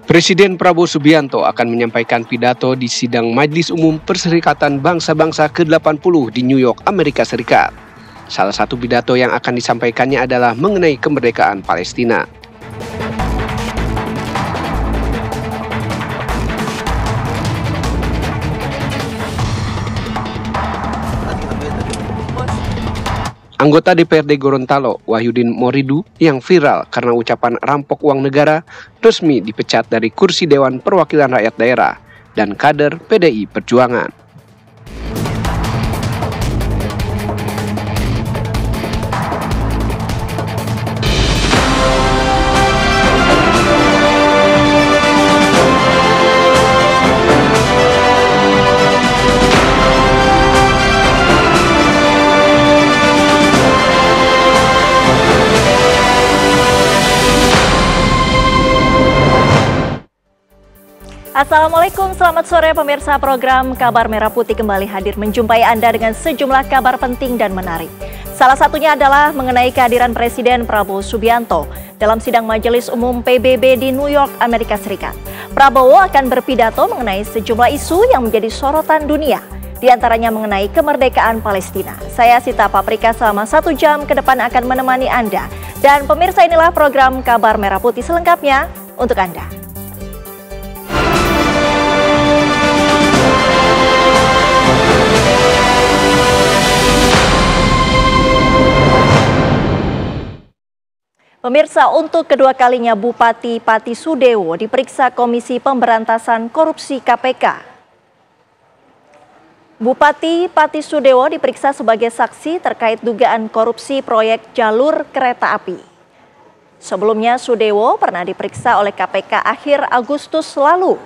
Presiden Prabowo Subianto akan menyampaikan pidato di sidang Majelis Umum Perserikatan Bangsa-Bangsa ke-80 di New York, Amerika Serikat. Salah satu pidato yang akan disampaikannya adalah mengenai kemerdekaan Palestina. Anggota DPRD Gorontalo, Wahyudin Moridu, yang viral karena ucapan rampok uang negara, resmi dipecat dari kursi Dewan Perwakilan Rakyat Daerah dan kader PDI Perjuangan. Assalamualaikum, selamat sore pemirsa. Program Kabar Merah Putih kembali hadir menjumpai Anda dengan sejumlah kabar penting dan menarik. Salah satunya adalah mengenai kehadiran Presiden Prabowo Subianto dalam sidang Majelis Umum PBB di New York, Amerika Serikat. Prabowo akan berpidato mengenai sejumlah isu yang menjadi sorotan dunia, di antaranya mengenai kemerdekaan Palestina. Saya Sita Paprika selama 1 jam ke depan akan menemani Anda. Dan pemirsa, inilah program Kabar Merah Putih selengkapnya untuk Anda. Pemirsa, untuk kedua kalinya Bupati Pati Sudewo diperiksa Komisi Pemberantasan Korupsi KPK. Bupati Pati Sudewo diperiksa sebagai saksi terkait dugaan korupsi proyek jalur kereta api. Sebelumnya Sudewo pernah diperiksa oleh KPK akhir Agustus lalu.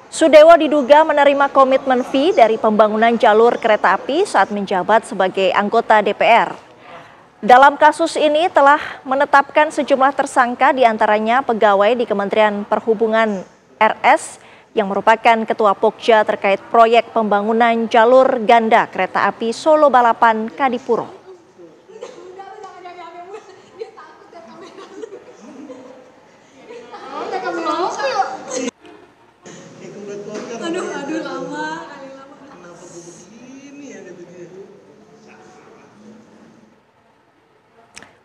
Sudewo diduga menerima komitmen fee dari pembangunan jalur kereta api saat menjabat sebagai anggota DPR. Dalam kasus ini telah menetapkan sejumlah tersangka, diantaranya pegawai di Kementerian Perhubungan RS yang merupakan Ketua Pokja terkait proyek pembangunan jalur ganda kereta api Solo Balapan Kadipuro.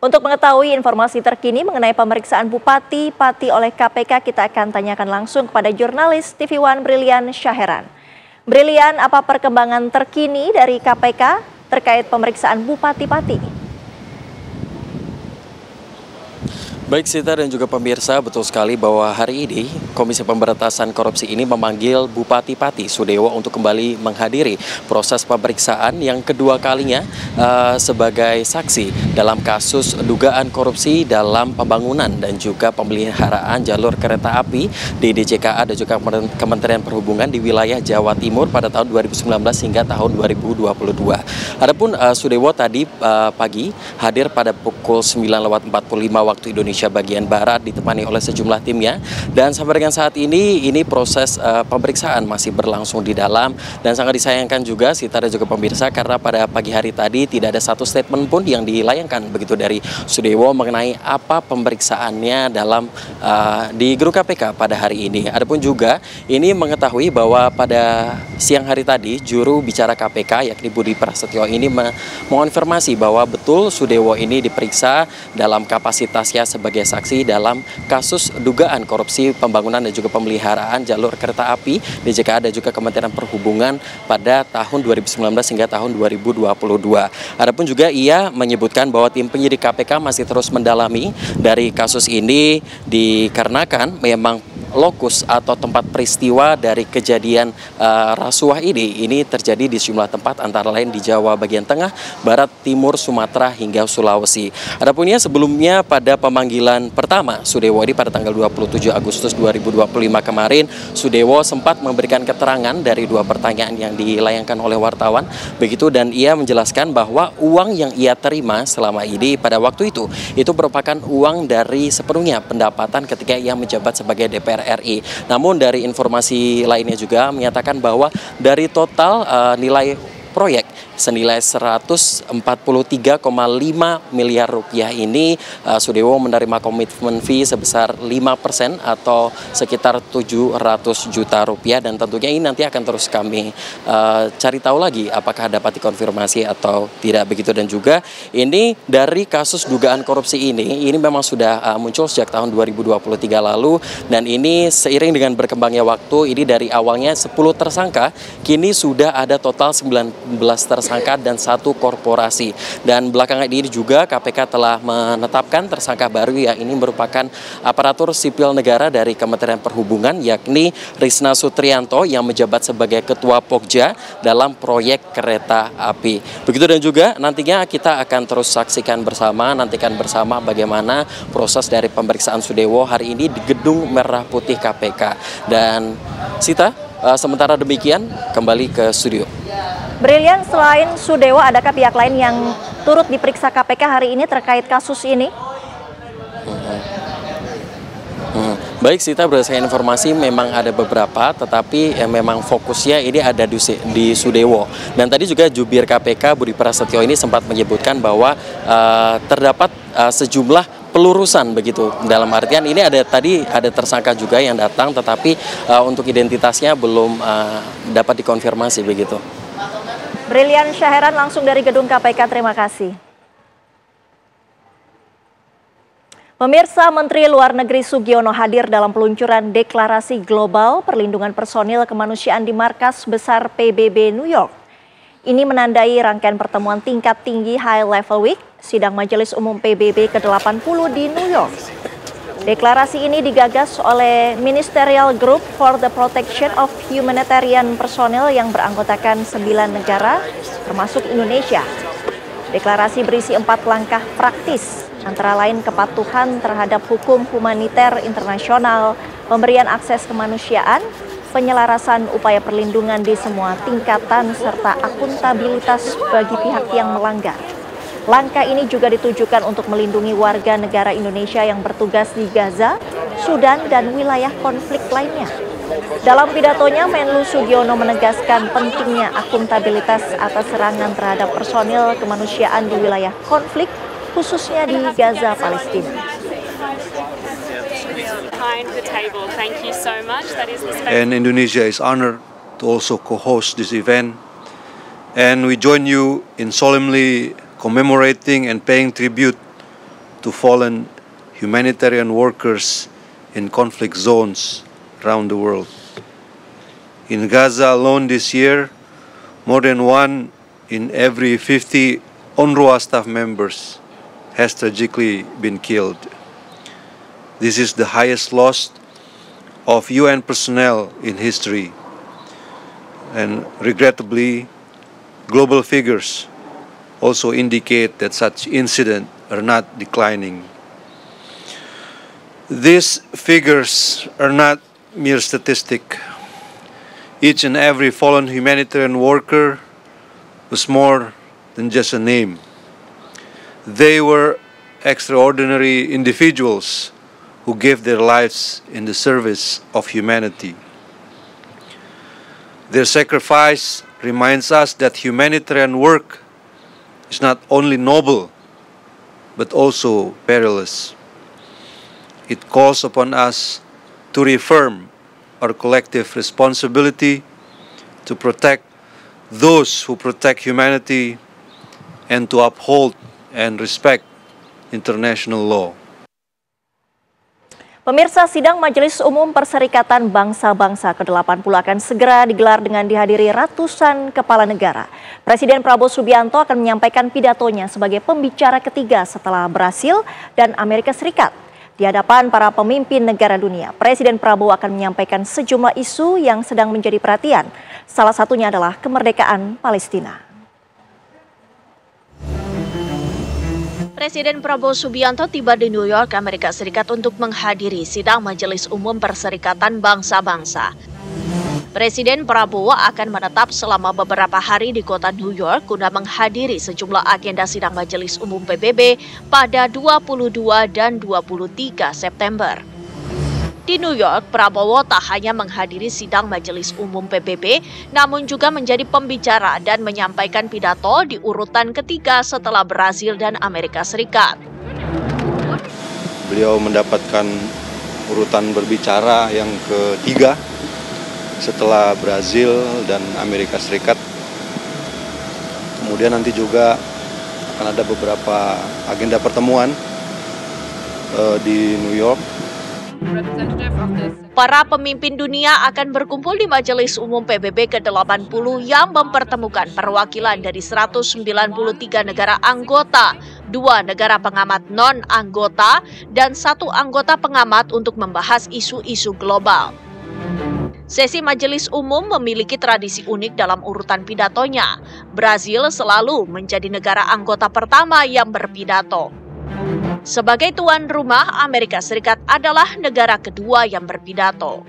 Untuk mengetahui informasi terkini mengenai pemeriksaan Bupati Pati oleh KPK, kita akan tanyakan langsung kepada jurnalis TV One Brilian Syaheran. Brilian, apa perkembangan terkini dari KPK terkait pemeriksaan Bupati Pati? Baik Sita dan juga pemirsa, betul sekali bahwa hari ini Komisi Pemberantasan Korupsi ini memanggil Bupati Pati Sudewo untuk kembali menghadiri proses pemeriksaan yang kedua kalinya sebagai saksi dalam kasus dugaan korupsi dalam pembangunan dan juga pemeliharaan jalur kereta api di DJKA dan juga Kementerian Perhubungan di wilayah Jawa Timur pada tahun 2019 hingga tahun 2022. Adapun Sudewo tadi pagi hadir pada pukul 9.45 waktu Indonesia bagian Barat ditemani oleh sejumlah timnya, dan sampai dengan saat ini proses pemeriksaan masih berlangsung di dalam, dan sangat disayangkan juga Sita dan juga pemirsa karena pada pagi hari tadi tidak ada satu statement pun yang dilayangkan begitu dari Sudewo mengenai apa pemeriksaannya dalam di gedung KPK pada hari ini. Adapun juga ini mengetahui bahwa pada siang hari tadi juru bicara KPK yakni Budi Prasetyo ini mengonfirmasi bahwa betul Sudewo ini diperiksa dalam kapasitasnya sebagai saksi dalam kasus dugaan korupsi pembangunan dan juga pemeliharaan jalur kereta api DJKA dan juga Kementerian Perhubungan pada tahun 2019 hingga tahun 2022. Adapun juga ia menyebutkan bahwa tim penyidik KPK masih terus mendalami dari kasus ini dikarenakan memang lokus atau tempat peristiwa dari kejadian rasuah ini terjadi di sejumlah tempat antara lain di Jawa bagian tengah, barat, timur, Sumatera hingga Sulawesi. Adapunnya sebelumnya pada pemanggilan pertama Sudewo ini pada tanggal 27 Agustus 2025 kemarin, Sudewo sempat memberikan keterangan dari 2 pertanyaan yang dilayangkan oleh wartawan begitu, dan ia menjelaskan bahwa uang yang ia terima selama ini pada waktu itu merupakan uang dari sepenuhnya pendapatan ketika ia menjabat sebagai DPR RI. Namun dari informasi lainnya juga menyatakan bahwa dari total nilai proyek senilai 143,5 miliar rupiah ini Sudewo menerima komitmen fee sebesar 5% atau sekitar 700 juta rupiah, dan tentunya ini nanti akan terus kami cari tahu lagi apakah dapat dikonfirmasi atau tidak begitu. Dan juga ini dari kasus dugaan korupsi ini memang sudah muncul sejak tahun 2023 lalu, dan ini seiring dengan berkembangnya waktu, ini dari awalnya 10 tersangka, kini sudah ada total 19 tersangka dan 1 korporasi. Dan belakangan ini juga KPK telah menetapkan tersangka baru, yang ini merupakan aparatur sipil negara dari Kementerian Perhubungan, yakni Risna Sutrianto yang menjabat sebagai Ketua Pokja dalam proyek kereta api. Begitu, dan juga nantinya kita akan terus saksikan bersama, nantikan bersama bagaimana proses dari pemeriksaan Sudewo hari ini di Gedung Merah Putih KPK. Dan Sita, sementara demikian kembali ke studio. Brilian, selain Sudewo, adakah pihak lain yang turut diperiksa KPK hari ini terkait kasus ini? Baik Sita, berdasarkan informasi memang ada beberapa, tetapi memang fokusnya ini ada di Sudewo. Dan tadi juga jubir KPK Budi Prasetyo ini sempat menyebutkan bahwa terdapat sejumlah pelurusan begitu. Dalam artian ini ada tersangka juga yang datang, tetapi untuk identitasnya belum dapat dikonfirmasi begitu. Brilian Syaheran langsung dari gedung KPK, terima kasih. Pemirsa, Menteri Luar Negeri Sugiono hadir dalam peluncuran Deklarasi Global Perlindungan Personil Kemanusiaan di Markas Besar PBB New York. Ini menandai rangkaian pertemuan tingkat tinggi High Level Week, sidang Majelis Umum PBB ke-80 di New York. Deklarasi ini digagas oleh Ministerial Group for the Protection of Humanitarian Personnel yang beranggotakan 9 negara, termasuk Indonesia. Deklarasi berisi 4 langkah praktis, antara lain kepatuhan terhadap hukum humaniter internasional, pemberian akses kemanusiaan, penyelarasan upaya perlindungan di semua tingkatan, serta akuntabilitas bagi pihak yang melanggar. Langkah ini juga ditujukan untuk melindungi warga negara Indonesia yang bertugas di Gaza, Sudan, dan wilayah konflik lainnya. Dalam pidatonya, Menlu Sugiono menegaskan pentingnya akuntabilitas atas serangan terhadap personil kemanusiaan di wilayah konflik, khususnya di Gaza, Palestina. And Indonesia is honored to also co-host this event, and we join you in solemnly commemorating and paying tribute to fallen humanitarian workers in conflict zones around the world. In Gaza alone this year, more than 1 in every 50 UNRWA staff members has tragically been killed. This is the highest loss of UN personnel in history, and regrettably, global figures also indicate that such incidents are not declining. These figures are not mere statistic. Each and every fallen humanitarian worker was more than just a name. They were extraordinary individuals who gave their lives in the service of humanity. Their sacrifice reminds us that humanitarian work is not only noble, but also perilous. It calls upon us to reaffirm our collective responsibility to protect those who protect humanity and to uphold and respect international law. Pemirsa, sidang Majelis Umum Perserikatan Bangsa-Bangsa ke-80 akan segera digelar dengan dihadiri ratusan kepala negara. Presiden Prabowo Subianto akan menyampaikan pidatonya sebagai pembicara ketiga setelah Brasil dan Amerika Serikat. Di hadapan para pemimpin negara dunia, Presiden Prabowo akan menyampaikan sejumlah isu yang sedang menjadi perhatian. Salah satunya adalah kemerdekaan Palestina. Presiden Prabowo Subianto tiba di New York, Amerika Serikat untuk menghadiri sidang Majelis Umum Perserikatan Bangsa-Bangsa. Presiden Prabowo akan menetap selama beberapa hari di kota New York guna menghadiri sejumlah agenda sidang Majelis Umum PBB pada 22 dan 23 September. Di New York, Prabowo tak hanya menghadiri sidang Majelis Umum PBB, namun juga menjadi pembicara dan menyampaikan pidato di urutan ketiga setelah Brazil dan Amerika Serikat. Beliau mendapatkan urutan berbicara yang ketiga setelah Brazil dan Amerika Serikat. Kemudian nanti juga akan ada beberapa agenda pertemuan di New York. Para pemimpin dunia akan berkumpul di Majelis Umum PBB ke-80 yang mempertemukan perwakilan dari 193 negara anggota, 2 negara pengamat non-anggota, dan 1 anggota pengamat untuk membahas isu-isu global. Sesi Majelis Umum memiliki tradisi unik dalam urutan pidatonya. Brazil selalu menjadi negara anggota pertama yang berpidato. Sebagai tuan rumah, Amerika Serikat adalah negara kedua yang berpidato.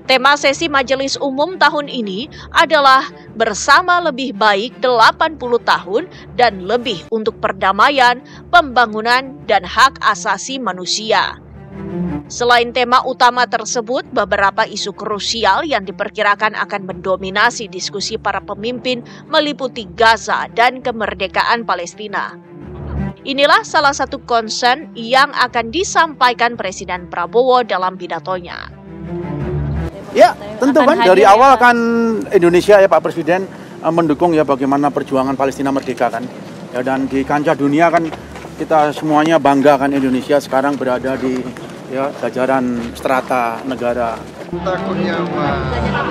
Tema sesi Majelis Umum tahun ini adalah Bersama Lebih Baik 80 Tahun dan Lebih untuk Perdamaian, Pembangunan, dan Hak Asasi Manusia. Selain tema utama tersebut, beberapa isu krusial yang diperkirakan akan mendominasi diskusi para pemimpin meliputi Gaza dan kemerdekaan Palestina. Inilah salah satu concern yang akan disampaikan Presiden Prabowo dalam pidatonya. Ya, tentu kan dari awal kan Indonesia ya Pak Presiden mendukung ya bagaimana perjuangan Palestina merdeka kan. Ya, dan di kancah dunia kan kita semuanya bangga kan Indonesia sekarang berada di jajaran strata negara.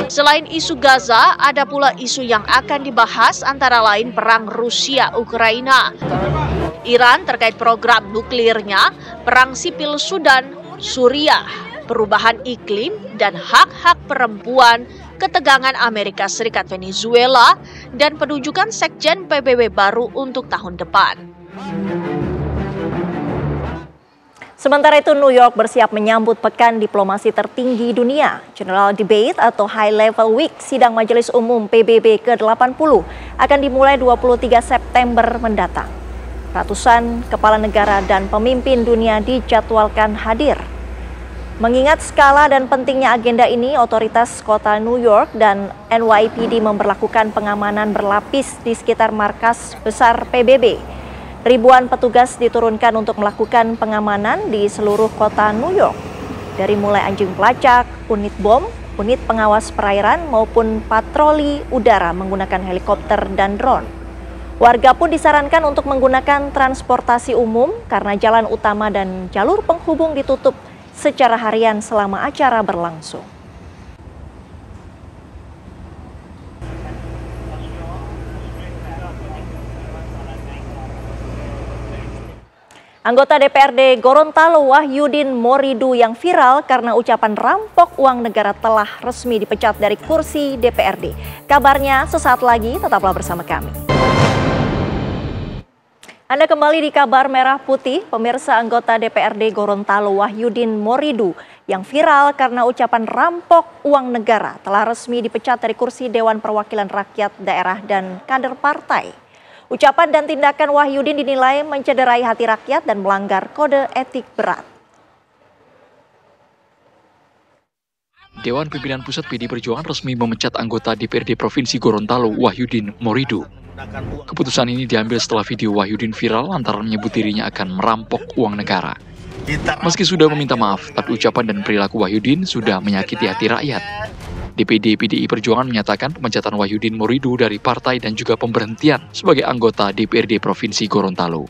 Selain isu Gaza, ada pula isu yang akan dibahas antara lain perang Rusia-Ukraina, Iran terkait program nuklirnya, perang sipil Sudan, Suriah, perubahan iklim, dan hak-hak perempuan, ketegangan Amerika Serikat Venezuela, dan penunjukan sekjen PBB baru untuk tahun depan. Sementara itu, New York bersiap menyambut pekan diplomasi tertinggi dunia. General Debate atau High Level Week sidang Majelis Umum PBB ke-80 akan dimulai 23 September mendatang. Ratusan kepala negara dan pemimpin dunia dijadwalkan hadir. Mengingat skala dan pentingnya agenda ini, otoritas kota New York dan NYPD memberlakukan pengamanan berlapis di sekitar markas besar PBB. Ribuan petugas diturunkan untuk melakukan pengamanan di seluruh kota New York. Dari mulai anjing pelacak, unit bom, unit pengawas perairan maupun patroli udara menggunakan helikopter dan drone. Warga pun disarankan untuk menggunakan transportasi umum karena jalan utama dan jalur penghubung ditutup secara harian selama acara berlangsung. Anggota DPRD Gorontalo Wahyudin Moridu yang viral karena ucapan rampok uang negara telah resmi dipecat dari kursi DPRD. Kabarnya sesaat lagi, tetaplah bersama kami. Anda kembali di Kabar Merah Putih. Pemirsa, anggota DPRD Gorontalo Wahyudin Moridu yang viral karena ucapan rampok uang negara telah resmi dipecat dari kursi Dewan Perwakilan Rakyat Daerah dan kader partai. Ucapan dan tindakan Wahyudin dinilai mencederai hati rakyat dan melanggar kode etik berat. Dewan Pimpinan Pusat PD Perjuangan resmi memecat anggota DPRD Provinsi Gorontalo Wahyudin Moridu. Keputusan ini diambil setelah video Wahyudin viral lantaran menyebut dirinya akan merampok uang negara. Meski sudah meminta maaf, tapi ucapan dan perilaku Wahyudin sudah menyakiti hati rakyat. DPD PDI Perjuangan menyatakan pemecatan Wahyudin Moridu dari partai dan juga pemberhentian sebagai anggota DPRD Provinsi Gorontalo.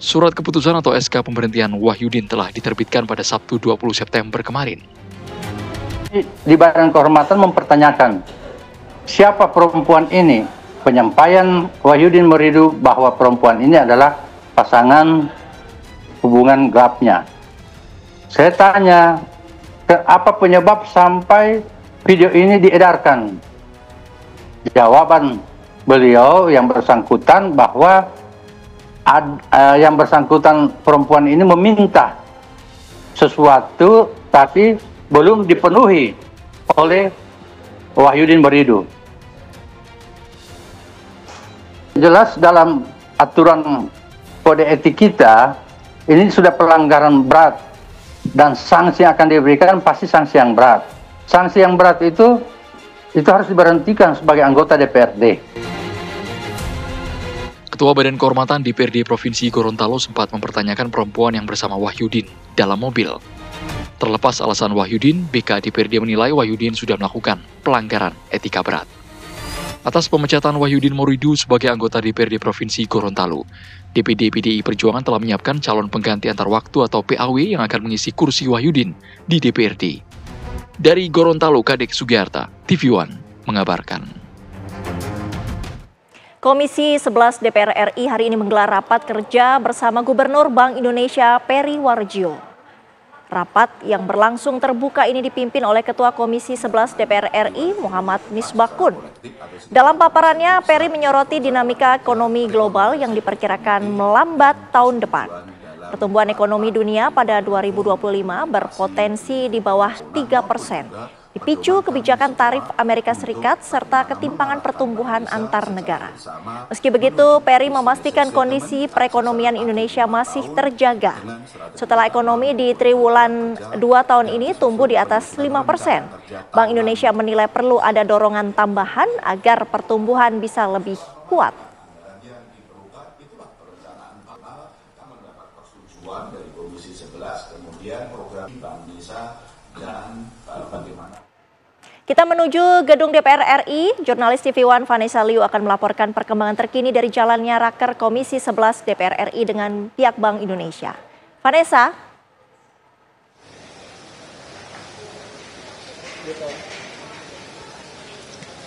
Surat keputusan atau SK pemberhentian Wahyudin telah diterbitkan pada Sabtu 20 September kemarin. Di Badan Kehormatan mempertanyakan siapa perempuan ini. Penyampaian Wahyudin Moridu bahwa perempuan ini adalah pasangan hubungan gelapnya. Saya tanya, apa penyebab sampai video ini diedarkan? Jawaban beliau yang bersangkutan bahwa yang bersangkutan perempuan ini meminta sesuatu tapi belum dipenuhi oleh Wahyudin Moridu. Jelas dalam aturan kode etik kita ini sudah pelanggaran berat dan sanksi yang akan diberikan pasti sanksi yang berat. Sanksi yang berat itu harus diberhentikan sebagai anggota DPRD. Ketua Badan Kehormatan DPRD Provinsi Gorontalo sempat mempertanyakan perempuan yang bersama Wahyudin dalam mobil. Terlepas alasan Wahyudin, BK DPRD menilai Wahyudin sudah melakukan pelanggaran etika berat. Atas pemecatan Wahyudin Moridu sebagai anggota DPRD Provinsi Gorontalo, DPD PDI Perjuangan telah menyiapkan calon pengganti antar waktu atau PAW yang akan mengisi kursi Wahyudin di DPRD. Dari Gorontalo, Kadek Sugiyarta, TV One mengabarkan. Komisi 11 DPR RI hari ini menggelar rapat kerja bersama Gubernur Bank Indonesia Peri Warjio. Rapat yang berlangsung terbuka ini dipimpin oleh Ketua Komisi 11 DPR RI Muhammad Misbakun. Dalam paparannya, Peri menyoroti dinamika ekonomi global yang diperkirakan melambat tahun depan. Pertumbuhan ekonomi dunia pada 2025 berpotensi di bawah 3%. Dipicu kebijakan tarif Amerika Serikat serta ketimpangan pertumbuhan antar negara. Meski begitu, Peri memastikan kondisi perekonomian Indonesia masih terjaga. Setelah ekonomi di triwulan 2 tahun ini tumbuh di atas 5%, Bank Indonesia menilai perlu ada dorongan tambahan agar pertumbuhan bisa lebih kuat. Dari Komisi 11, kemudian program Bank Indonesia dan bagaimana. Kita menuju gedung DPR RI, jurnalis TV One Vanessa Liu akan melaporkan perkembangan terkini dari jalannya Raker Komisi 11 DPR RI dengan pihak Bank Indonesia. Vanessa.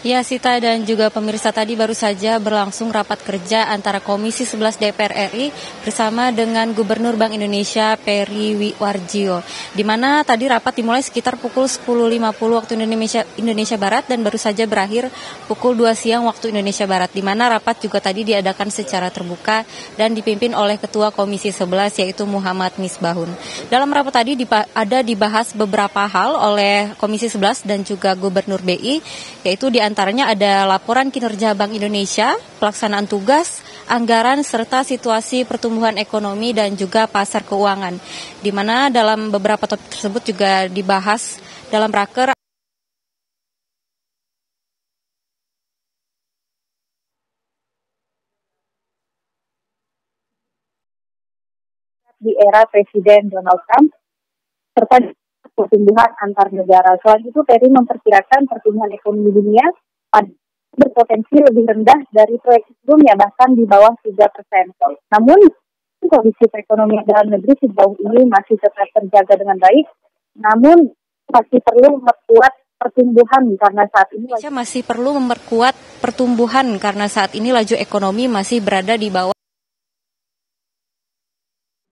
Ya, Sita dan juga pemirsa, tadi baru saja berlangsung rapat kerja antara Komisi 11 DPR RI bersama dengan Gubernur Bank Indonesia Peri Warjio. Di mana tadi rapat dimulai sekitar pukul 10.50 waktu Indonesia Barat dan baru saja berakhir pukul 2 siang waktu Indonesia Barat. Di mana rapat juga tadi diadakan secara terbuka dan dipimpin oleh Ketua Komisi 11 yaitu Muhammad Misbahun. Dalam rapat tadi ada dibahas beberapa hal oleh Komisi 11 dan juga Gubernur BI, yaitu antaranya ada laporan kinerja Bank Indonesia, pelaksanaan tugas, anggaran, serta situasi pertumbuhan ekonomi dan juga pasar keuangan. Di mana dalam beberapa topik tersebut juga dibahas dalam raker. Di era Presiden Donald Trump, serta pertumbuhan antar negara. Selain itu, Peri memperkirakan pertumbuhan ekonomi dunia berpotensi lebih rendah dari proyeksi sebelumnya, bahkan di bawah 3%. Namun, kondisi perekonomian dalam negeri sejauh ini masih tetap terjaga dengan baik, namun masih perlu memperkuat pertumbuhan karena saat ini laju ekonomi masih berada di bawah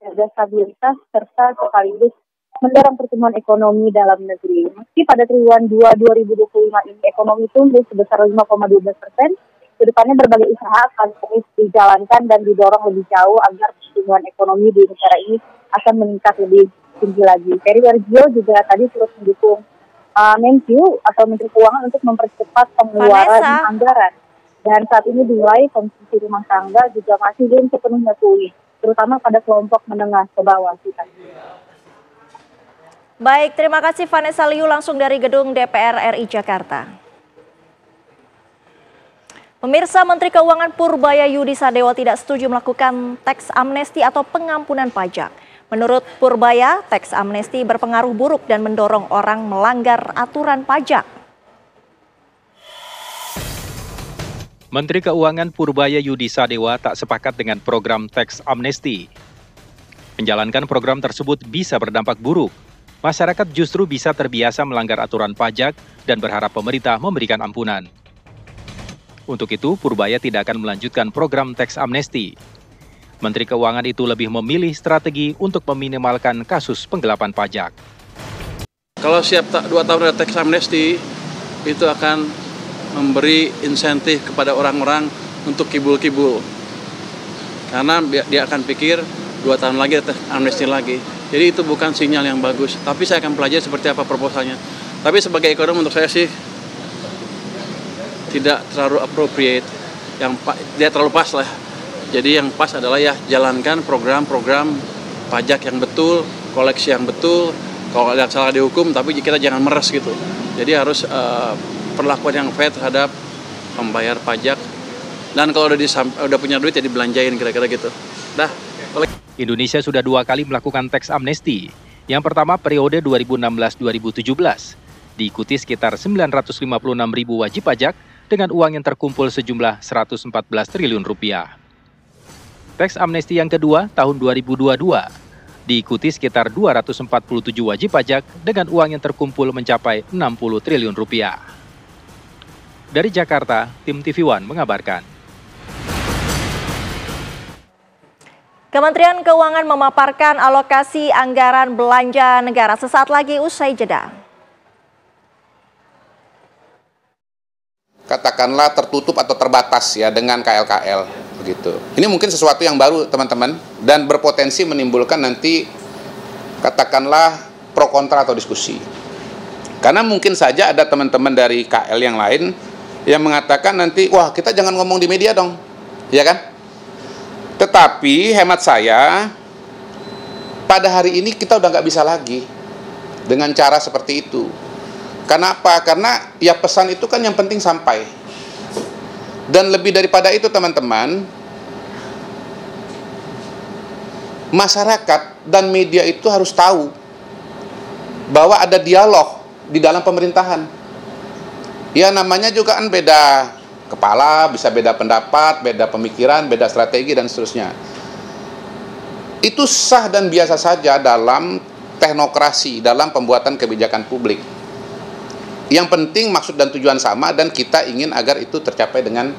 stabilitas serta sekaligus mendorong pertumbuhan ekonomi dalam negeri. Meski pada triwulan 2 2025 ini ekonomi tumbuh sebesar 5,12%, kedepannya berbagai usaha akan terus dijalankan dan didorong lebih jauh agar pertumbuhan ekonomi di negara ini akan meningkat lebih tinggi lagi. Peri Warjio juga tadi terus mendukung Menkyu atau Menteri Keuangan untuk mempercepat pengeluaran anggaran. Dan saat ini dimulai konsumsi rumah tangga juga masih belum sepenuhnya pulih, terutama pada kelompok menengah ke bawah. Baik, terima kasih Vanessa Liu langsung dari gedung DPR RI Jakarta. Pemirsa, Menteri Keuangan Purbaya Yudi Sadewo tidak setuju melakukan teks amnesti atau pengampunan pajak. Menurut Purbaya, teks amnesti berpengaruh buruk dan mendorong orang melanggar aturan pajak. Menteri Keuangan Purbaya Yudi Sadewo tak sepakat dengan program teks amnesti. Menjalankan program tersebut bisa berdampak buruk. Masyarakat justru bisa terbiasa melanggar aturan pajak dan berharap pemerintah memberikan ampunan. Untuk itu, Purbaya tidak akan melanjutkan program teks amnesti. Menteri Keuangan itu lebih memilih strategi untuk meminimalkan kasus penggelapan pajak. Kalau siap 2 tahun ada teks amnesti, itu akan memberi insentif kepada orang-orang untuk kibul-kibul. Karena dia akan pikir 2 tahun lagi ada teks amnesti lagi. Jadi itu bukan sinyal yang bagus. Tapi saya akan pelajari seperti apa proposalnya. Tapi sebagai ekonom untuk saya sih tidak terlalu appropriate. Dia terlalu pas lah. Jadi yang pas adalah ya jalankan program-program pajak yang betul koleksi yang betul. Kalau ada salah dihukum, tapi kita jangan meres gitu. Jadi harus perlakuan yang fair terhadap pembayar pajak. Dan kalau udah punya duit ya dibelanjain kira-kira gitu. Dah. Indonesia sudah 2 kali melakukan teks amnesti. Yang pertama periode 2016-2017. Diikuti sekitar 956.000 wajib pajak dengan uang yang terkumpul sejumlah 114 triliun rupiah. Teks amnesti yang kedua tahun 2022. Diikuti sekitar 247 wajib pajak dengan uang yang terkumpul mencapai 60 triliun rupiah. Dari Jakarta, tim TV One mengabarkan. Kementerian Keuangan memaparkan alokasi anggaran belanja negara sesaat lagi usai jeda. Katakanlah tertutup atau terbatas ya dengan KL-KL begitu. Ini mungkin sesuatu yang baru teman-teman dan berpotensi menimbulkan nanti katakanlah pro kontra atau diskusi. Karena mungkin saja ada teman-teman dari KL yang lain yang mengatakan nanti wah kita jangan ngomong di media dong. Ya kan? Tetapi hemat saya, pada hari ini kita udah nggak bisa lagi dengan cara seperti itu. Kenapa? Karena ya pesan itu kan yang penting sampai. Dan lebih daripada itu teman-teman, masyarakat dan media itu harus tahu bahwa ada dialog di dalam pemerintahan. Ya namanya juga kan beda kepala, bisa beda pendapat, beda pemikiran, beda strategi, dan seterusnya. Itu sah dan biasa saja dalam teknokrasi, dalam pembuatan kebijakan publik. Yang penting maksud dan tujuan sama dan kita ingin agar itu tercapai dengan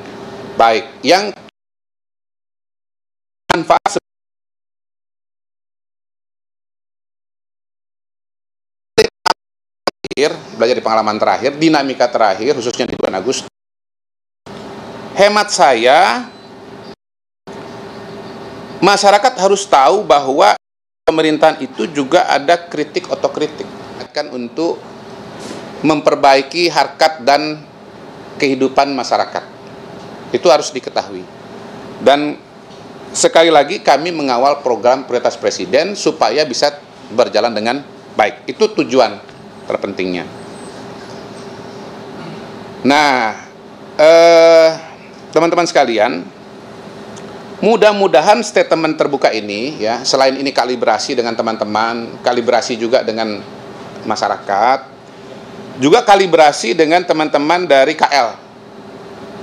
baik. Yang manfaat belajar di pengalaman terakhir, dinamika terakhir, khususnya di bulan Agustus. Hemat saya, masyarakat harus tahu bahwa pemerintahan itu juga ada kritik otokritik. Akan untuk memperbaiki harkat dan kehidupan masyarakat. Itu harus diketahui. Dan sekali lagi kami mengawal program prioritas Presiden supaya bisa berjalan dengan baik. Itu tujuan terpentingnya. Nah, teman-teman sekalian, mudah-mudahan statement terbuka ini ya, selain ini kalibrasi dengan teman-teman, kalibrasi juga dengan masyarakat, juga kalibrasi dengan teman-teman dari KL.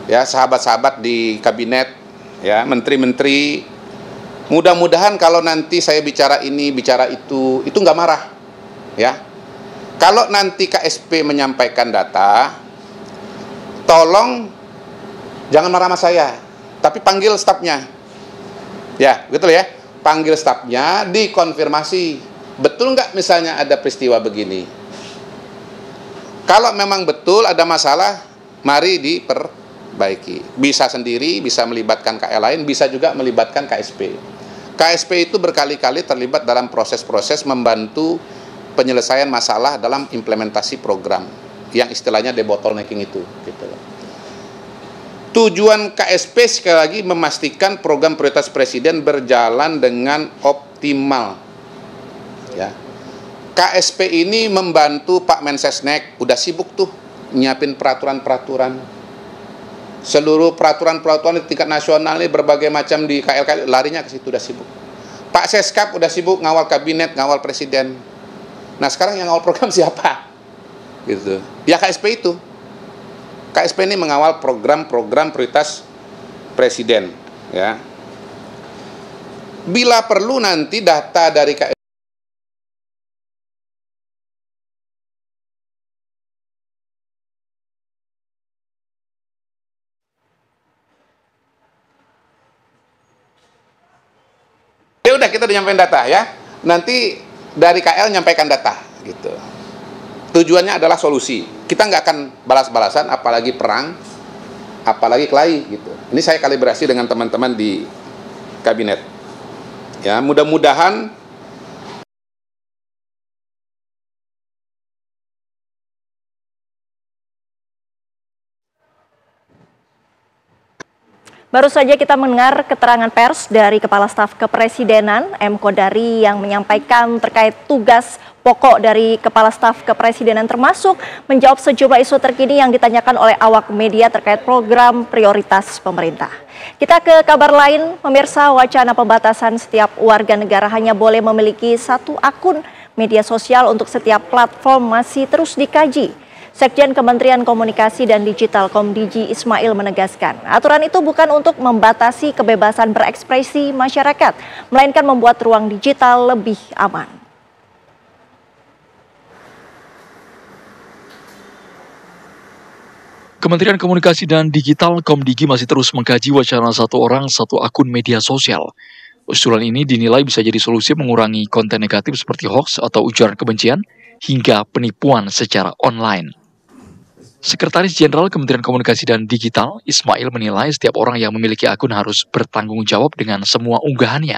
Ya, sahabat-sahabat di kabinet, ya, menteri-menteri. Mudah-mudahan kalau nanti saya bicara ini, bicara itu nggak marah. Ya. Kalau nanti KSP menyampaikan data, tolong jangan marah sama saya, tapi panggil stafnya. Ya, betul ya. Panggil stafnya, dikonfirmasi. Betul nggak misalnya ada peristiwa begini? Kalau memang betul ada masalah, mari diperbaiki. Bisa sendiri, bisa melibatkan KL lain, bisa juga melibatkan KSP. KSP itu berkali-kali terlibat dalam proses-proses membantu penyelesaian masalah dalam implementasi program yang istilahnya debottlenecking itu. Gitu. Tujuan KSP sekali lagi memastikan program prioritas Presiden berjalan dengan optimal. Ya. KSP ini membantu Pak Mensesnek, udah sibuk tuh nyiapin peraturan-peraturan. Seluruh peraturan-peraturan di tingkat nasional ini berbagai macam di KL larinya ke situ, udah sibuk. Pak Seskap udah sibuk ngawal kabinet, ngawal presiden. Nah sekarang yang ngawal program siapa? Gitu. Ya KSP itu. KSP ini mengawal program-program prioritas presiden. Ya. Bila perlu nanti data dari KSP ya udah kita udah nyampein data ya. Nanti dari KL nyampaikan data gitu. Tujuannya adalah solusi. Kita nggak akan balas-balasan, apalagi perang, apalagi kelahi gitu. Ini saya kalibrasi dengan teman-teman di kabinet. Ya, mudah-mudahan Baru saja kita mendengar keterangan pers dari Kepala Staf Kepresidenan M. Kodari yang menyampaikan terkait tugas pokok dari Kepala Staf Kepresidenan termasuk menjawab sejumlah isu terkini yang ditanyakan oleh awak media terkait program prioritas pemerintah. Kita ke kabar lain, pemirsa, wacana pembatasan setiap warga negara hanya boleh memiliki satu akun media sosial untuk setiap platform masih terus dikaji. Sekjen Kementerian Komunikasi dan Digital Komdigi Ismail menegaskan, aturan itu bukan untuk membatasi kebebasan berekspresi masyarakat, melainkan membuat ruang digital lebih aman. Kementerian Komunikasi dan Digital Komdigi masih terus mengkaji wacana satu orang satu akun media sosial. Usulan ini dinilai bisa jadi solusi mengurangi konten negatif seperti hoax atau ujaran kebencian hingga penipuan secara online. Sekretaris Jenderal Kementerian Komunikasi dan Digital, Ismail menilai setiap orang yang memiliki akun harus bertanggung jawab dengan semua unggahannya.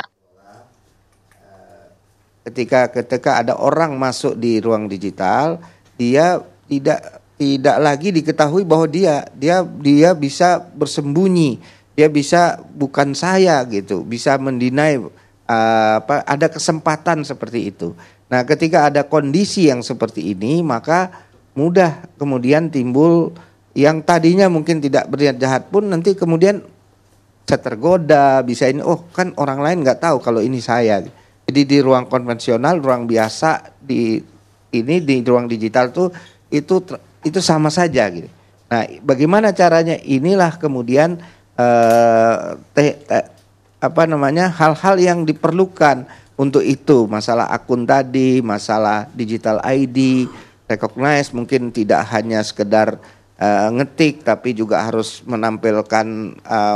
Ketika ada orang masuk di ruang digital, dia tidak lagi diketahui bahwa dia bisa bersembunyi, dia bisa bukan saya gitu, bisa mendinai ada kesempatan seperti itu. Nah, ketika ada kondisi yang seperti ini, maka mudah kemudian timbul yang tadinya mungkin tidak berniat jahat pun nanti kemudian bisa tergoda, bisa ini, oh kan orang lain nggak tahu kalau ini saya. Jadi di ruang konvensional, ruang biasa, di ruang digital tuh itu sama saja gitu. Nah, bagaimana caranya? Inilah kemudian hal-hal yang diperlukan untuk itu, masalah akun tadi, masalah digital ID, recognize, mungkin tidak hanya sekedar ngetik tapi juga harus menampilkan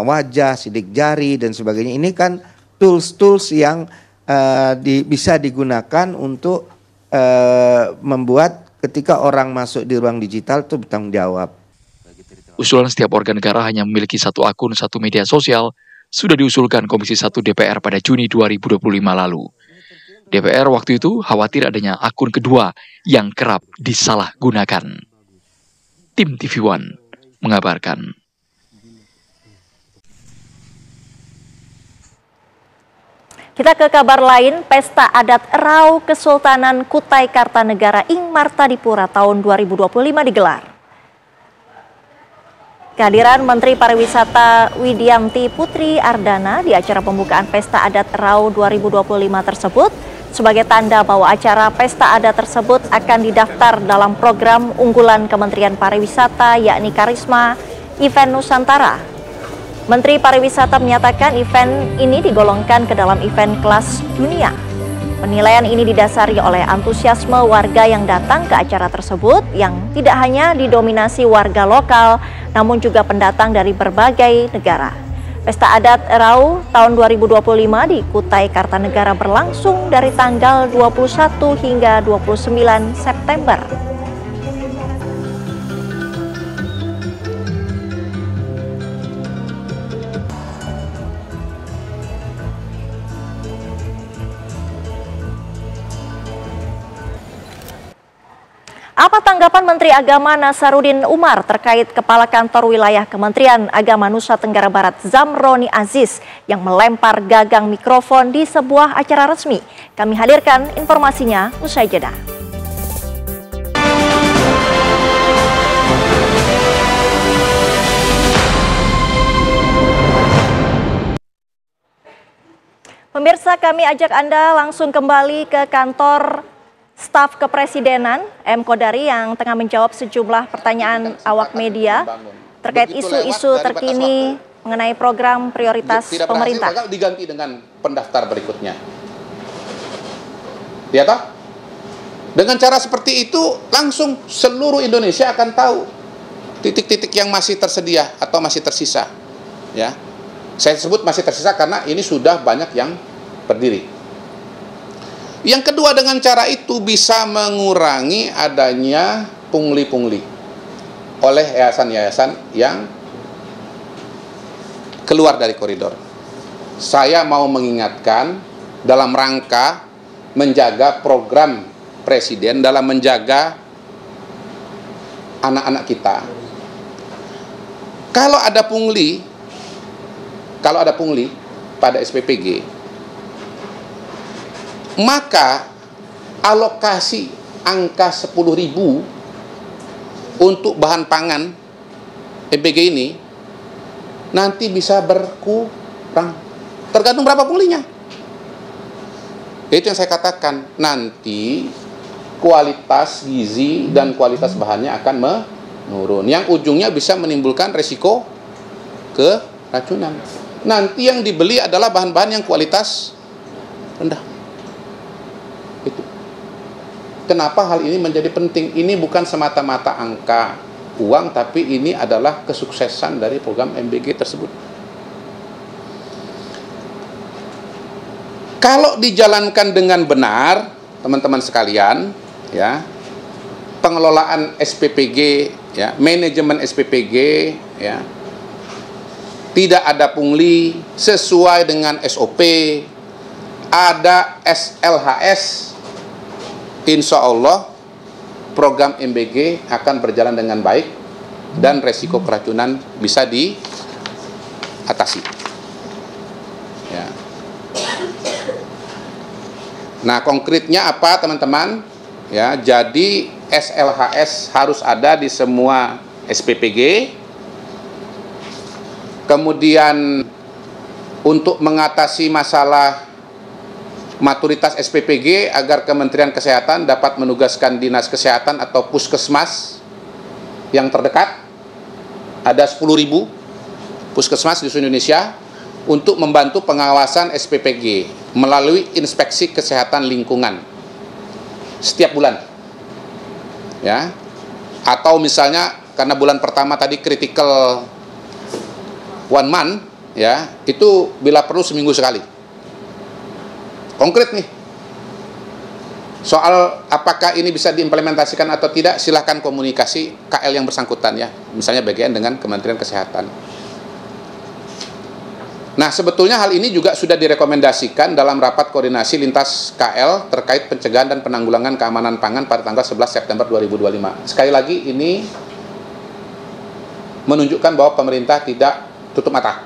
wajah, sidik jari dan sebagainya. Ini kan tools yang bisa digunakan untuk membuat ketika orang masuk di ruang digital itu bertanggung jawab. Usulan setiap warga negara hanya memiliki satu akun satu media sosial sudah diusulkan Komisi 1 DPR pada Juni 2025 lalu. DPR waktu itu khawatir adanya akun kedua yang kerap disalahgunakan. Tim TV One mengabarkan. Kita ke kabar lain, Pesta Adat Rau Kesultanan Kutai Kartanegara Ing Martadipura tahun 2025 digelar. Kehadiran Menteri Pariwisata Widianti Putri Ardana di acara pembukaan Pesta Adat Rau 2025 tersebut sebagai tanda bahwa acara pesta adat tersebut akan didaftar dalam program unggulan Kementerian Pariwisata yakni Karisma Event Nusantara. Menteri Pariwisata menyatakan event ini digolongkan ke dalam event kelas dunia. Penilaian ini didasari oleh antusiasme warga yang datang ke acara tersebut yang tidak hanya didominasi warga lokal namun juga pendatang dari berbagai negara. Pesta Adat Rau tahun 2025 di Kutai Kartanegara berlangsung dari tanggal 21 hingga 29 September. Apa tanggapan Menteri Agama Nasaruddin Umar terkait Kepala Kantor Wilayah Kementerian Agama Nusa Tenggara Barat Zamroni Aziz yang melempar gagang mikrofon di sebuah acara resmi? Kami hadirkan informasinya usai jeda. Pemirsa, kami ajak Anda langsung kembali ke kantor Staf Kepresidenan M. Kodari yang tengah menjawab sejumlah pertanyaan awak media terkait isu-isu terkini mengenai program prioritas pemerintah. Tidak berhasil, diganti dengan pendaftar berikutnya. Ya toh? Dengan cara seperti itu langsung seluruh Indonesia akan tahu titik-titik yang masih tersedia atau masih tersisa. Ya, saya sebut masih tersisa karena ini sudah banyak yang berdiri. Yang kedua, dengan cara itu bisa mengurangi adanya pungli-pungli oleh yayasan-yayasan yang keluar dari koridor. Saya mau mengingatkan dalam rangka menjaga program Presiden dalam menjaga anak-anak kita. Kalau ada pungli, kalau ada pungli pada SPPG, maka alokasi angka 10.000 untuk bahan pangan MPG ini nanti bisa berkurang, tergantung berapa punglinya. Itu yang saya katakan, nanti kualitas gizi dan kualitas bahannya akan menurun, yang ujungnya bisa menimbulkan resiko keracunan. Nanti yang dibeli adalah bahan-bahan yang kualitas rendah. Itu. Kenapa hal ini menjadi penting? Ini bukan semata-mata angka uang, tapi ini adalah kesuksesan dari program MBG tersebut. Kalau dijalankan dengan benar, teman-teman sekalian, ya, pengelolaan SPPG, ya, manajemen SPPG, ya, tidak ada pungli, sesuai dengan SOP, ada SLHS, insya Allah program MBG akan berjalan dengan baik dan resiko keracunan bisa diatasi. Ya. Nah, konkretnya apa, teman-teman? Ya, jadi SLHS harus ada di semua SPPG. Kemudian untuk mengatasi masalah maturitas SPPG agar Kementerian Kesehatan dapat menugaskan Dinas Kesehatan atau Puskesmas yang terdekat, ada 10.000 Puskesmas di seluruh Indonesia untuk membantu pengawasan SPPG melalui inspeksi kesehatan lingkungan setiap bulan, ya. Atau misalnya karena bulan pertama tadi critical 1 month, ya, itu bila perlu seminggu sekali. Konkret nih, soal apakah ini bisa diimplementasikan atau tidak, silahkan komunikasi KL yang bersangkutan, ya, misalnya BGN dengan Kementerian Kesehatan. Nah, sebetulnya hal ini juga sudah direkomendasikan dalam rapat koordinasi lintas KL terkait pencegahan dan penanggulangan keamanan pangan pada tanggal 11 September 2025. Sekali lagi, ini menunjukkan bahwa pemerintah tidak tutup mata,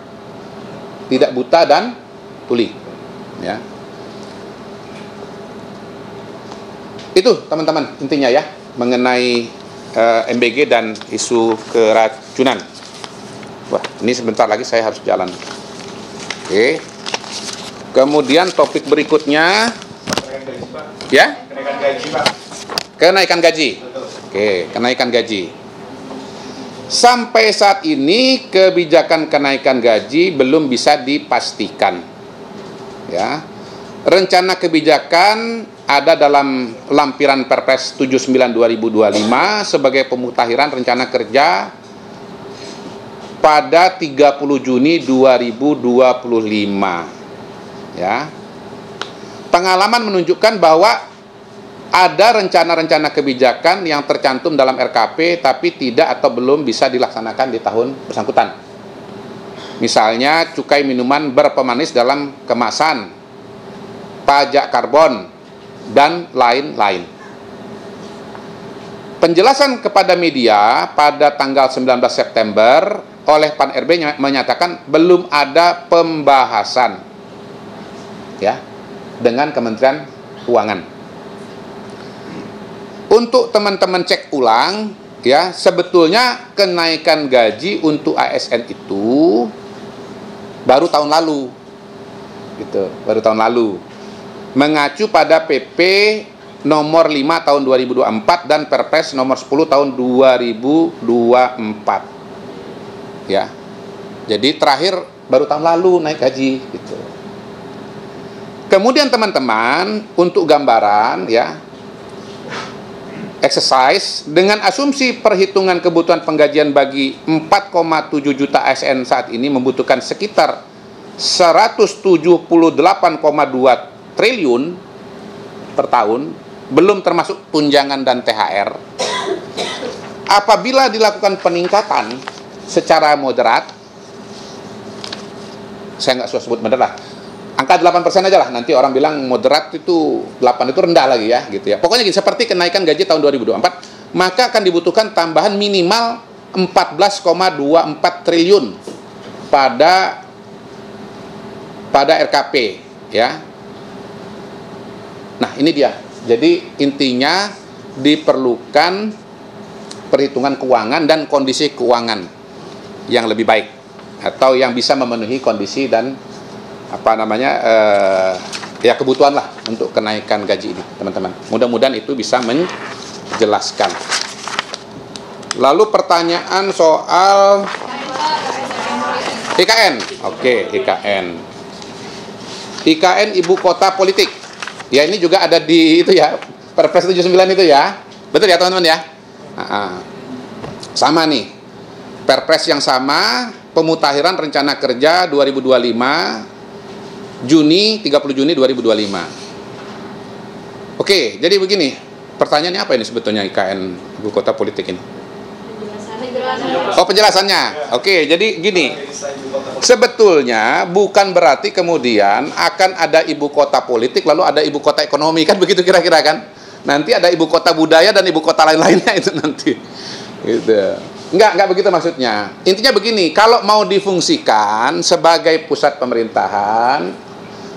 tidak buta dan tuli, ya. Itu, teman-teman, intinya, ya, mengenai MBG dan isu keracunan. Wah, ini sebentar lagi saya harus jalan. Oke. Kemudian topik berikutnya, ya, kenaikan gaji, Pak. Kenaikan gaji. Oke, kenaikan gaji. Sampai saat ini kebijakan kenaikan gaji belum bisa dipastikan. Ya. Rencana kebijakan ada dalam lampiran Perpres 79/2025 sebagai pemutahiran rencana kerja pada 30 Juni 2025. Ya. Pengalaman menunjukkan bahwa ada rencana-rencana kebijakan yang tercantum dalam RKP tapi tidak atau belum bisa dilaksanakan di tahun bersangkutan. Misalnya cukai minuman berpemanis dalam kemasan, pajak karbon, dan lain-lain. Penjelasan kepada media pada tanggal 19 September oleh Pan RB menyatakan belum ada pembahasan, ya, dengan Kementerian Keuangan. Untuk teman-teman cek ulang, ya, sebetulnya kenaikan gaji untuk ASN itu baru tahun lalu, gitu, baru tahun lalu, mengacu pada PP nomor 5 tahun 2024 dan Perpres nomor 10 tahun 2024. Ya. Jadi terakhir baru tahun lalu naik gaji, gitu. Kemudian teman-teman, untuk gambaran, ya, exercise dengan asumsi perhitungan kebutuhan penggajian bagi 4,7 juta ASN saat ini membutuhkan sekitar 178,2 triliun per tahun, belum termasuk tunjangan dan THR. Apabila dilakukan peningkatan secara moderat, saya nggak usah sebut moderat, angka 8% aja lah, nanti orang bilang moderat itu 8 itu rendah lagi, ya, gitu, ya. Pokoknya gini, seperti kenaikan gaji tahun 2024, maka akan dibutuhkan tambahan minimal 14,24 triliun pada pada RKP, ya. Nah, ini dia. Jadi intinya diperlukan perhitungan keuangan dan kondisi keuangan yang lebih baik atau yang bisa memenuhi kondisi dan ya kebutuhan lah untuk kenaikan gaji ini, teman-teman. Mudah-mudahan itu bisa menjelaskan. Lalu pertanyaan soal IKN. Oke, IKN. IKN ibu kota politik. Ya, ini juga ada di itu ya, Perpres 79 itu ya. Betul ya, teman-teman ya? Sama nih. Perpres yang sama, pemutakhiran rencana kerja 2025 30 Juni 2025. Oke, jadi begini. Pertanyaannya apa ini sebetulnya IKN ibu kota politik ini? Oh, penjelasannya. Oke, jadi gini. Sebetulnya bukan berarti kemudian akan ada ibu kota politik lalu ada ibu kota ekonomi, kan begitu kira-kira kan? Nanti ada ibu kota budaya dan ibu kota lain-lainnya itu nanti. Gitu. Enggak begitu maksudnya. Intinya begini, kalau mau difungsikan sebagai pusat pemerintahan,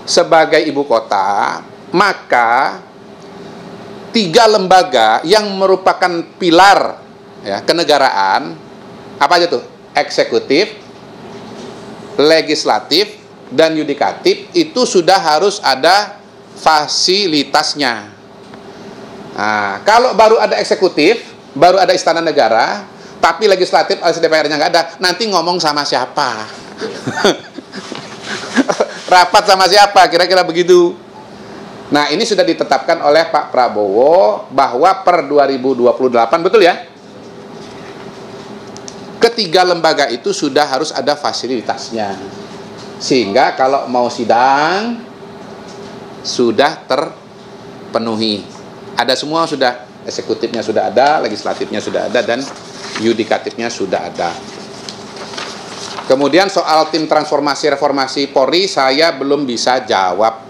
sebagai ibu kota, maka 3 lembaga yang merupakan pilar ya kenegaraan, apa aja tuh? Eksekutif, legislatif, dan yudikatif itu sudah harus ada fasilitasnya. Nah, kalau baru ada eksekutif, baru ada istana negara, tapi legislatif alias DPR-nya nggak ada, nanti ngomong sama siapa? Rapat sama siapa? Kira-kira begitu. Nah, ini sudah ditetapkan oleh Pak Prabowo bahwa per 2028, betul ya? Ketiga lembaga itu sudah harus ada fasilitasnya. Sehingga kalau mau sidang, sudah terpenuhi. Ada semua sudah, eksekutifnya sudah ada, legislatifnya sudah ada, dan yudikatifnya sudah ada. Kemudian soal tim transformasi reformasi Polri, saya belum bisa jawab.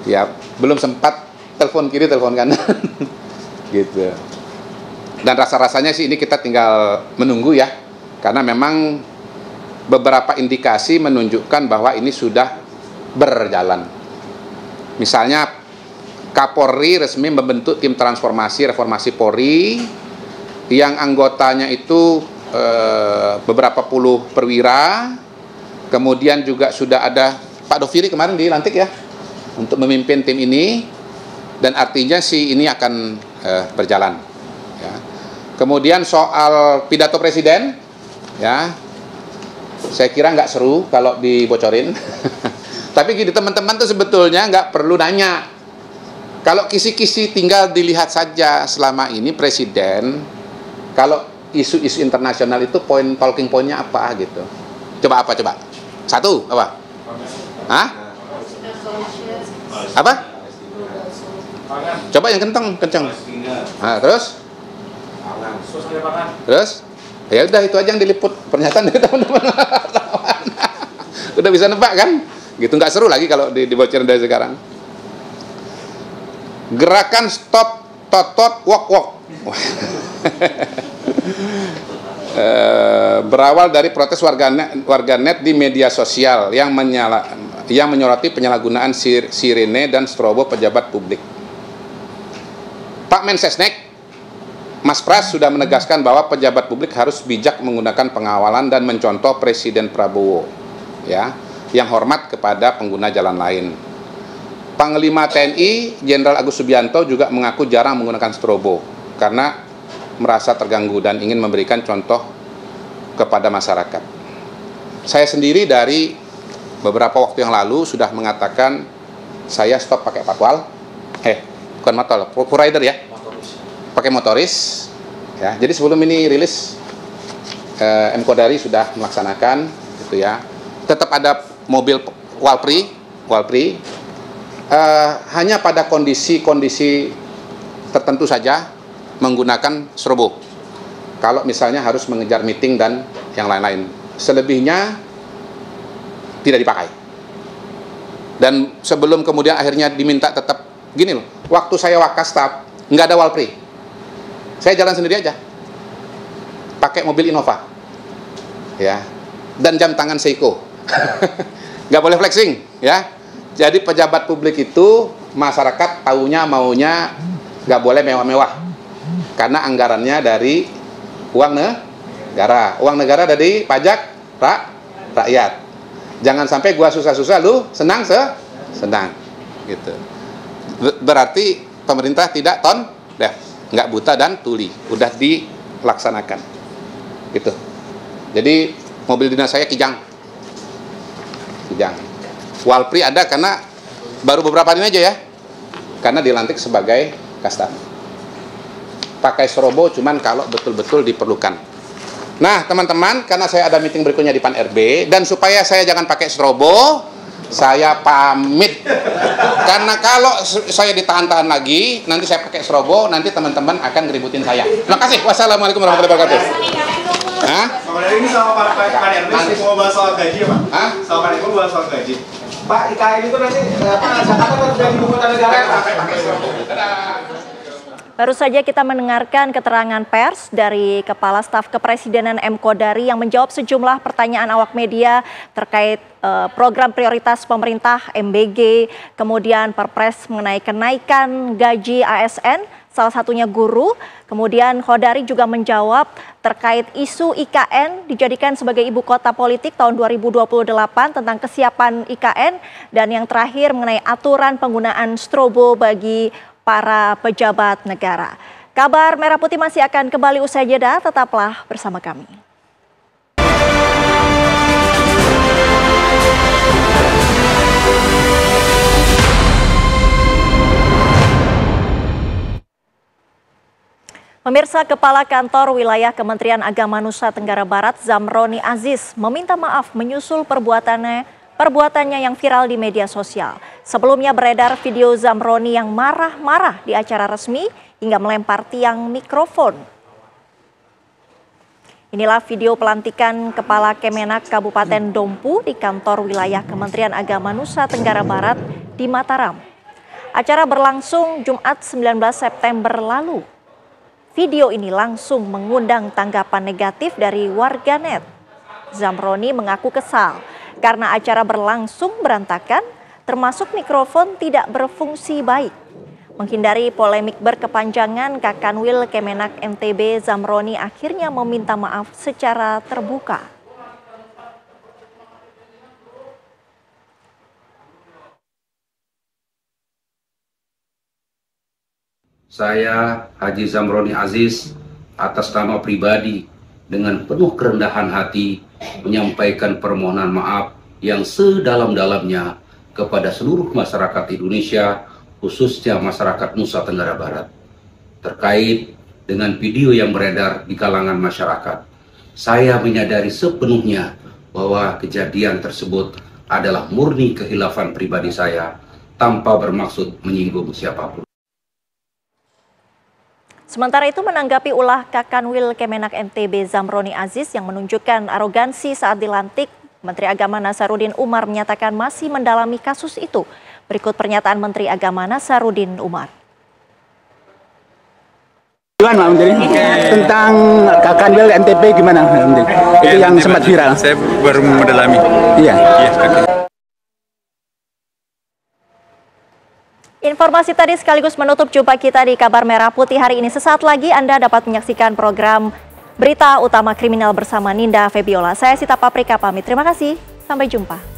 Ya, belum sempat telepon kiri, telepon kanan. Gitu. Dan rasa-rasanya sih ini kita tinggal menunggu ya. Karena memang beberapa indikasi menunjukkan bahwa ini sudah berjalan. Misalnya Kapolri resmi membentuk tim transformasi reformasi Polri yang anggotanya itu beberapa puluh perwira. Kemudian juga sudah ada Pak Doviri kemarin dilantik ya untuk memimpin tim ini, dan artinya sih ini akan berjalan ya. Kemudian soal pidato presiden ya, saya kira nggak seru kalau dibocorin. Tapi gini teman-teman tuh sebetulnya nggak perlu nanya. Kalau kisi-kisi tinggal dilihat saja selama ini presiden, kalau isu-isu internasional itu talking pointnya apa gitu. Coba apa coba? Satu apa? Hah? Apa? Coba yang kenceng. Nah, terus? Terus? Ya udah itu aja yang diliput pernyataan dari teman-teman. Udah bisa nebak kan? Gitu, nggak seru lagi kalau dibocorin dari sekarang. Gerakan stop totot wok. Berawal dari protes warganet di media sosial yang menyoroti penyalahgunaan sirene dan strobo pejabat publik. Pak Mensesnek Mas Pras sudah menegaskan bahwa pejabat publik harus bijak menggunakan pengawalan dan mencontoh Presiden Prabowo ya, yang hormat kepada pengguna jalan lain. Panglima TNI Jenderal Agus Subianto juga mengaku jarang menggunakan strobo karena merasa terganggu dan ingin memberikan contoh kepada masyarakat. Saya sendiri dari beberapa waktu yang lalu sudah mengatakan saya stop pakai patwal. Bukan matwal, rider ya. Pakai motoris. Ya, jadi sebelum ini rilis M-Kodari sudah melaksanakan gitu ya. Tetap ada mobil Walpri hanya pada kondisi-kondisi tertentu saja menggunakan strobo. Kalau misalnya harus mengejar meeting dan yang lain-lain. Selebihnya tidak dipakai. Dan sebelum kemudian akhirnya diminta tetap gini loh. Waktu saya Wakastaf nggak ada Walpri. Saya jalan sendiri aja. Pakai mobil Innova. Ya. Dan jam tangan Seiko. nggak boleh flexing ya. Jadi pejabat publik itu masyarakat taunya maunya nggak boleh mewah-mewah karena anggarannya dari uang negara. Uang negara dari pajak rakyat. Jangan sampai gua susah-susah lu senang senang gitu. Berarti pemerintah tidak nggak buta dan tuli, udah dilaksanakan gitu. Jadi mobil dinas saya Kijang. Walpri ada karena baru beberapa hari aja ya, karena dilantik sebagai Kastaf. Pakai strobo cuman kalau betul-betul diperlukan. Nah teman-teman, karena saya ada meeting berikutnya di Pan RB, dan supaya saya jangan pakai strobo, saya pamit. Karena kalau saya ditahan-tahan lagi, nanti saya pakai strobo, nanti teman-teman akan ngeributin saya. Terima kasih. Wassalamualaikum warahmatullahi wabarakatuh. Hah? Ini sama Pan RB mau bahas soal gaji ya Pak? Hah? Sama Pan RB bahas soal gaji. Pak, IKN itu nanti Jakarta sudah ibu kota negara. Baru saja kita mendengarkan keterangan pers dari Kepala Staf Kepresidenan M. Kodari yang menjawab sejumlah pertanyaan awak media terkait program prioritas pemerintah MBG, kemudian Perpres mengenai kenaikan gaji ASN, salah satunya guru. Kemudian Kodari juga menjawab terkait isu IKN dijadikan sebagai ibu kota politik tahun 2028 tentang kesiapan IKN, dan yang terakhir mengenai aturan penggunaan strobo bagi para pejabat negara. Kabar Merah Putih masih akan kembali usai jeda, tetaplah bersama kami. Pemirsa, Kepala Kantor Wilayah Kementerian Agama Nusa Tenggara Barat, Zamroni Aziz, meminta maaf menyusul perbuatannya yang viral di media sosial. Sebelumnya beredar video Zamroni yang marah-marah di acara resmi hingga melempar tiang mikrofon. Inilah video pelantikan Kepala Kemenak Kabupaten Dompu di kantor wilayah Kementerian Agama Nusa Tenggara Barat di Mataram. Acara berlangsung Jumat 19 September lalu. Video ini langsung mengundang tanggapan negatif dari warganet. Zamroni mengaku kesal karena acara berlangsung berantakan, termasuk mikrofon tidak berfungsi baik. Menghindari polemik berkepanjangan, Kakanwil Kemenak NTB Zamroni akhirnya meminta maaf secara terbuka. Saya Haji Zamroni Aziz atas nama pribadi dengan penuh kerendahan hati menyampaikan permohonan maaf yang sedalam-dalamnya kepada seluruh masyarakat Indonesia, khususnya masyarakat Nusa Tenggara Barat, terkait dengan video yang beredar di kalangan masyarakat. Saya menyadari sepenuhnya bahwa kejadian tersebut adalah murni kehilafan pribadi saya tanpa bermaksud menyinggung siapapun. Sementara itu, menanggapi ulah Kakanwil Kemenak NTB Zamroni Aziz yang menunjukkan arogansi saat dilantik, Menteri Agama Nasaruddin Umar menyatakan masih mendalami kasus itu. Berikut pernyataan Menteri Agama Nasaruddin Umar. Gimana Pak Menteri? Tentang Kakanwil NTB gimana Menteri? Itu yang sempat viral. Saya baru mendalami. Iya. Informasi tadi sekaligus menutup jumpa kita di Kabar Merah Putih hari ini. Sesaat lagi Anda dapat menyaksikan program Berita Utama Kriminal bersama Ninda Febiola. Saya Sita Paprika pamit. Terima kasih. Sampai jumpa.